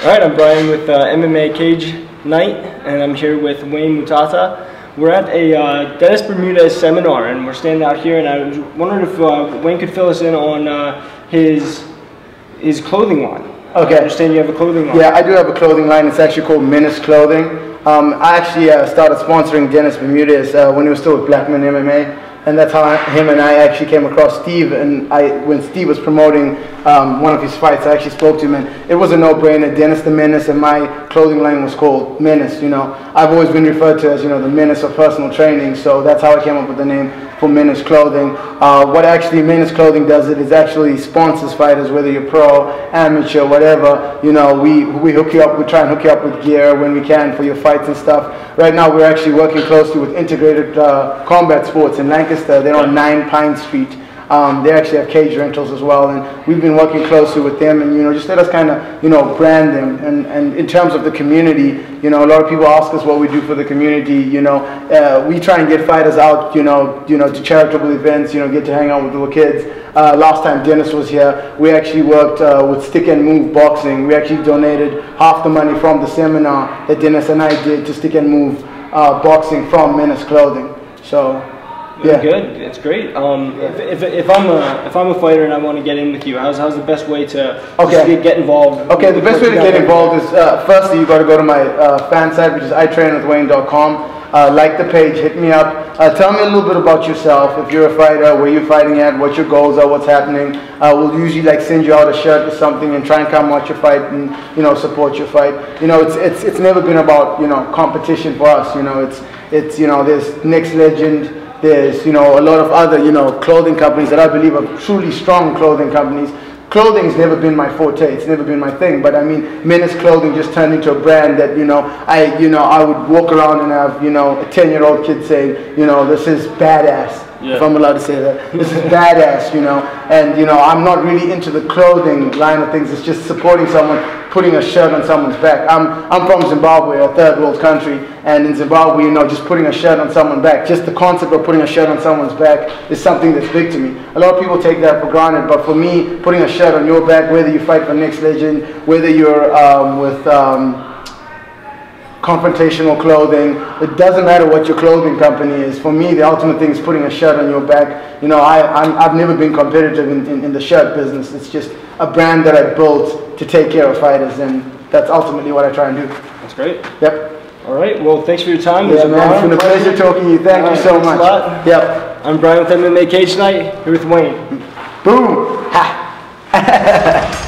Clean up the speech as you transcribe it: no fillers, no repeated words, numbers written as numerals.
Alright, I'm Bryan with MMA CAGE NIGHT, and I'm here with Wayne Mutata. We're at a Dennis Bermudez seminar, and we're standing out here, and I was wondering if Wayne could fill us in on his clothing line. Okay. I understand you have a clothing line. Yeah, I do have a clothing line. It's actually called Menace Clothing. I actually started sponsoring Dennis Bermudez when he was still with Blackman MMA. And that's how him and I actually came across Steve. And when Steve was promoting one of his fights, I actually spoke to him, and it was a no-brainer. Dennis the Menace, and my clothing line was called Menace. You know, I've always been referred to as, you know, the menace of personal training. So that's how I came up with the name for Menace Clothing. What actually Menace Clothing does, it is actually sponsors fighters, whether you're pro, amateur, whatever. You know, we hook you up. We try and hook you up with gear when we can for your fights and stuff. Right now, we're actually working closely with Integrated Combat Sports in Lancaster. They're on 9 Pine Street. They actually have cage rentals as well, and we've been working closely with them, and, you know, just let us kind of, you know, brand them. And in terms of the community, you know, a lot of people ask us what we do for the community. You know, we try and get fighters out, you know, to charitable events. You know, get to hang out with little kids. Last time Dennis was here, we actually worked with Stick and Move Boxing. We actually donated half the money from the seminar that Dennis and I did to Stick and Move Boxing from Menace Clothing. So. Yeah. Good. It's great. If I'm a fighter and I want to get in with you, how's the best way to get involved? Okay, the best way to get involved is firstly you got to go to my fan site, which is itrainwithwayne.com. Like the page, hit me up. Tell me a little bit about yourself. If you're a fighter, where you're fighting at, what your goals are, what's happening. We'll usually like send you out a shirt or something and try and come watch your fight and, you know, support your fight. You know, it's never been about, you know, competition for us. You know, it's you know, there's Next Legend. There's, you know, a lot of other, you know, clothing companies that I believe are truly strong clothing companies. Clothing's never been my forte. It's never been my thing. But I mean, Menace Clothing just turned into a brand that, you know, I would walk around and have, you know, a 10-year-old kid saying, you know, this is badass. Yeah. If I'm allowed to say that. This is badass, you know. And, you know, I'm not really into the clothing line of things. It's just supporting someone, putting a shirt on someone's back. I'm from Zimbabwe, a third world country, and in Zimbabwe, you know, just putting a shirt on someone's back, just the concept of putting a shirt on someone's back is something that's big to me. A lot of people take that for granted, but for me, putting a shirt on your back, whether you fight for Next Legend, whether you're with confrontational clothing, it doesn't matter what your clothing company is. For me, the ultimate thing is putting a shirt on your back. You know, I've never been competitive in the shirt business. It's just a brand that I built to take care of fighters, and that's ultimately what I try and do. That's great. Yep. All right. Well, thanks for your time. Yeah, man. It's been a pleasure talking to you. Thank you so much. Yep. I'm Bryan with MMA CAGE NIGHT, here with Wayne. Boom. Ha.